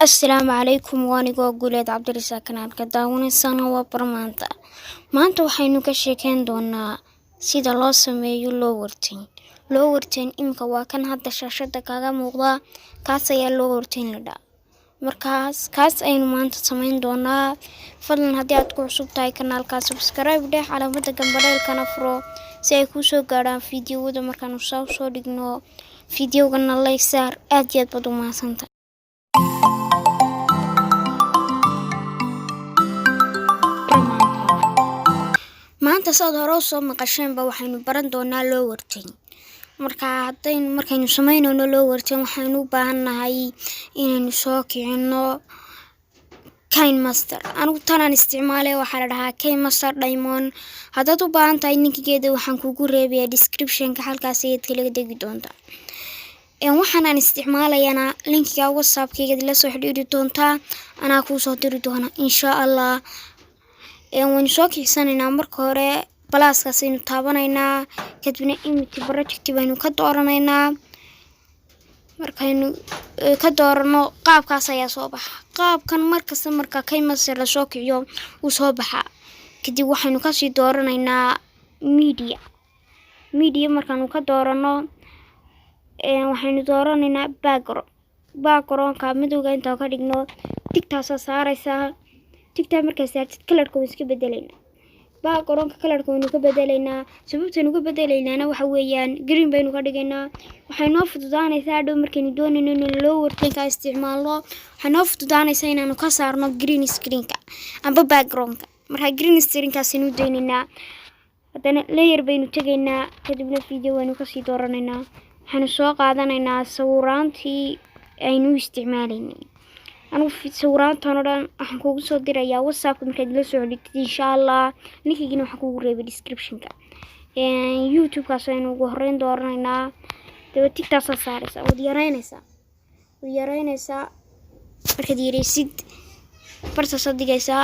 السلام عليكم وانigoo guuleed cabdirasaaq kanaalka daawanaysan waa barmaanta maanta waxaynu ka sheekeen doonaa sida loo sameeyo loo warteen imka waa kan hadda shaashada kaaga muuqda kaas ayaa loo warteen la markaas kaas aynu maanta sameyn doonaa fadlan haddii aad ku cusub tahay kanaalka subscribe dheh calaamada gambaleelkana furo si ay kuu soo gaaraan fiidiyowada markaan soo dhigno fiidiyowgana like saar aad iyo aad baad u mahadsantahay maanta saad hore u soo maqasheenba waxaynu baran doonaa loo warteen markaynu sameynayno loo warteen waxaynu u baahanahay inaynu soo kicino KineMaster anigu tanaan isticmaalay waxaa la dhahaa KineMaster Diamond haddaad u baahan tahay linkigeeda waxaan kugu reebayaa description-ka halkaas ayaad kala degi doontaa waxaan isticmaalayana linkiga WhatsApp-kayga la soo xiriiri doontaa anaa kuu soo diri doona insha Allah waynu soo kicsanaynaa marka hore balaaskaas aynu taabanaynaa kadibna image project baynu ka dooranaynaa markaynu ka doorano qaabkaas ayaa soo baxa qaabkan markasta marka KineMaster la soo kiciyo uu soo baxa kadib waxaynu ka sii dooranaynaa media markaanu ka doorano waxaynu dooranaynaa background-ka madowga inta ka dhigno tigtaas saaraysaa tigta markaas aad kalarka iska bedelaynaa background-ka kalarka waynu ka bedelaynaa sababtaynu ka bedelaynaa waxa weeyaan green baynu ka dhigaynaa waxay noo fududaanaysaa dhow markaynu doonayno in loo warteen ka isticmaalno waxay noo fududaanaysaa inaanu ka saarno green screen-ka amba background-ka marka green screen-kaas aynu doonaynaa haddana layer baynu tagaynaa kadibna video waynu ka sii dooranaynaa waxaanu soo qaadanaynaa sawiraantii aynu isticmaalaynay anigu sawiraantan oo dhan waxaan kugu soo dirayaa WhatsApp-ka markaad la soo xiriirtid insha Allah linkigina waxaan kugu reebay description-ka YouTube-kaas aynu ugu horreyn dooranaynaa daba tigtaas saaraysaa wad yaraynaysaa markaad yaraysid bartaas digaysaa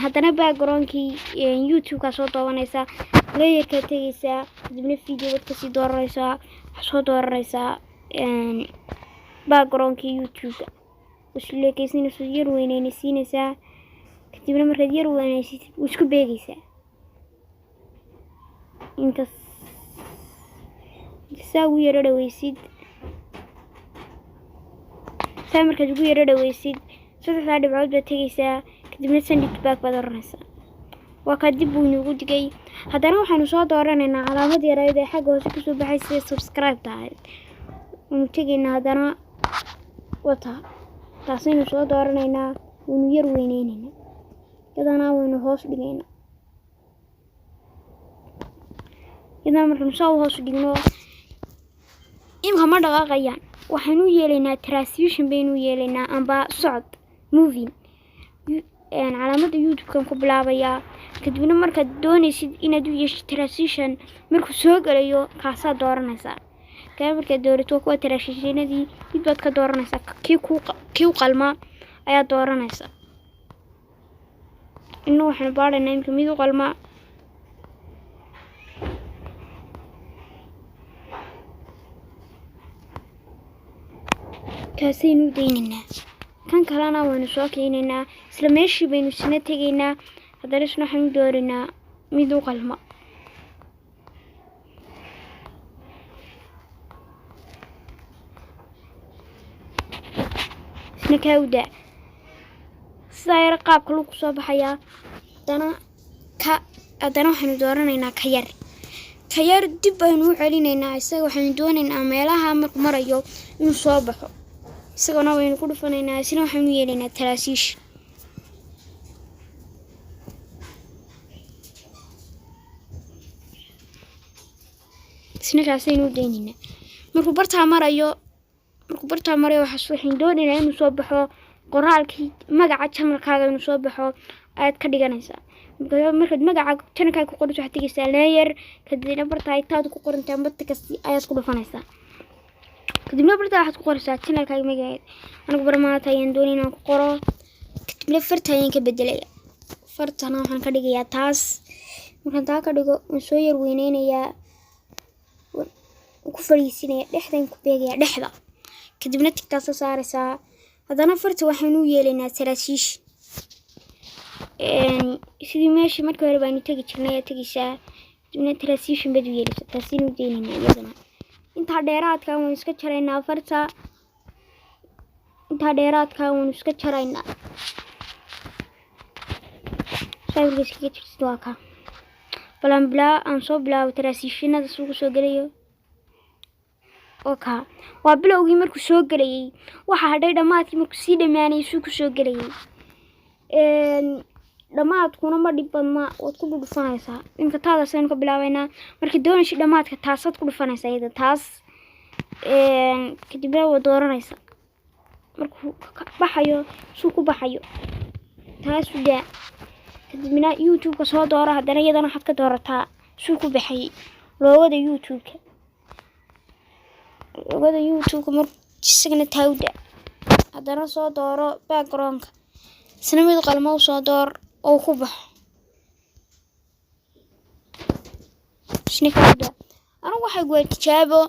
haddana background-kii YouTube-kaas soo doobanaysaa layerka tagaysaa kadibna video wad ka sii dooranaysaa waxaad soo dooranaysaa background-kii YouTube-ka usleekaysiinaysaa yar weynaysiinaysaa kadibna markaad yar weynaysid isku beegaysaa inta saa ugu yara dhawaysid saa markaad ugu yara dhawaysid saddexdaa dhibcood baad tegaysaa kadibna send it back baad oranaysaa waa kaa dib buu inoogu digay haddana waxaynu soo dooranaynaa calaamad yarayd ee xagga hoose kasoo baxay sida subscribe tahay waynu tegaynaa haddana wata taasaynu soo dooranaynaa waynu yar weynaynaynaa yadana waynu hoos dhigaynaa yadana markaynu saa hoos dhigno imka ma dhaqaaqayaan waxaynu yeelaynaa transition baynu yeelaynaa amba socod moving calaamada YouTube-kan ku bilaabayaa kadibna markaad doonaysid inaad u yeeshid transition markuu soo galayo kaasaa dooranaysaa markaad doorato kuwa transitionadii mid baad ka dooranaysaa kii u qalma ayaa dooranaysaa inna waxaan baadhaynaa imka mid u qalma kaasaynu daynaynaa kan kalena waynu soo keenaynaa isla meeshii baynu isna tegaynaa haddana isna waxaynu dooranaa mid u qalma isna kaawda sidaa yar qaabka lagu soo baxayaa haddana waxaynu dooranaynaa ka yar dib baynu u celinaynaa isaga waxaynu doonaynaa meelaha markuu marayo inuu soo baxo isagana waynu ku dhufanaynaa isna waxaynu yeelaynaa transition isna kaasaynu daynaynaa markuu bartaa marayo waxaynu doonaynaa inuu soo baxo qoraalkii magaca channel-kaaga inuu soo baxo ayaad ka dhiganaysaa markaad magaca channel-kaaga ku qorto waxaad tegaysaa layer kadibna bartaa intaad ku qorantaa marta kasta ayaad ku dhufanaysaa kadibna bartaa waxaad ku qoraysaa channel-kaaga magaceeda anigu barmaanta ayaan doonay inaan ku qoro kadibna farta ayaan ka bedelaya fartana waxaan ka dhigayaa taas markaan taa ka dhigo waan soo yar weynaynayaa ku fariisinaya dhexdan ku beegaya dhexda kadibna tigtaas saaraysaa haddana farta waxaynu yeelaynaa taraasiish sidii meeshii markii hore baanu tegi jirnay ayaa tegaysaa kadibna taraasiishin baad u yeelaysaa taasinu daynaynaa iyadana intaa dheeraadka waanu iska jaraynaa farta intaa dheeraadka waanu iska jaraynaa sawirka iskaga jirsid waa ka balan bilaa aan soo bilaabo taraasiishinada suuqa soo gelayo oka waa bilowgii markuu soo galayay waxa hadhay dhamaadkii markuu sii dhamaanay suuqa soo galayay dhamaadkuna ma dhib badna waad ku dhufanaysaa inta taadaas aynu ka bilaabaynaa markii doonaysid dhamaadka taasaad ku dhufanaysaa iyada taas kadibna waa dooranaysaa markuu baxayo suuq ku baxayo taas udaa kadibna youtube-ka soo doora haddana iyadana waxaad ka doorataa suuq ku baxayay loogada youtube-ka markuu isagana taawda haddana soo dooro background-ka isna mid qalmo soo door oo ku baxo isna anigu waxay go'ay tijaabo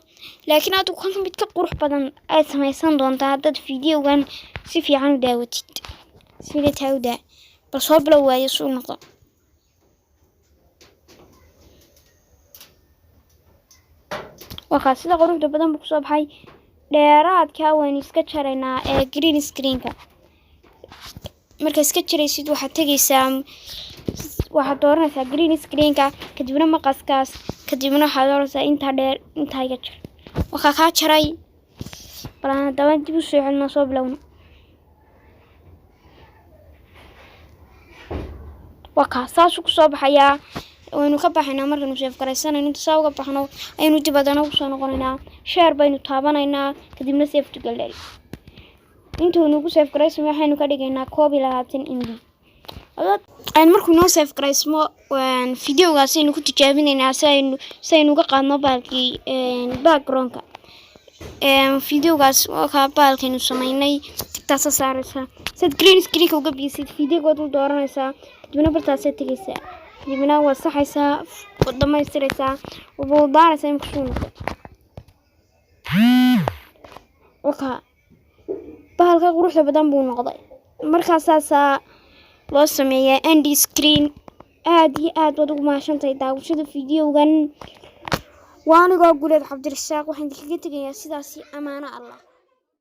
laakiin aad kan mid ka qurux badan ay samaysan doontaa haddaad fiidiyogan si fiican u daawatid sida taawda bal soo bilow waayo soo noqo waxa sida quruxda badan buu soo baxay dheeraadka waan iska jaraynaa green screen-ka marka iska jiraysid waxaad tagaysaa waxaad dooranaysaa green screen-ka kadibna maqaskaas kadibna waxaad dooranaysaa inta dheer inta iga jir waxa ka jaray balan dawaan dib u soo celino soo bilowno waxa saas ku soo baxaya waynu ka baxaynaa markaynu save garaysanayno inta soo uga baxno aynu dib adana ugu soo noqonaynaa share baynu taabanaynaa kadibna save to gallery intuu nagu save garaysmo waxaynu ka dhigaynaa 20 MB aan markuu noo save garaysmo fiidiyogaas aynu ku tijaabinaynaa si aynu uga qaadno baalkii background-ka fiidiyogaas ka baalkaynu samaynay tigtaas saaraysaa sad green screen-ka uga biisid fiidiyogood u dooranaysaa kadibna bartaas tagaysaa kadibna waa saxaysaa dhamaystiraysaa oo baaraysaa in ku soo noqdo waxa bahalka quruxda badan buu noqday markaas loo sameeyay end screen aad iyo aad wad ugu maashantay daawashada fiidiyogan waaniga guuleed Cabdirasaaq waxaan kaga tagayaa sidaas amaana Allah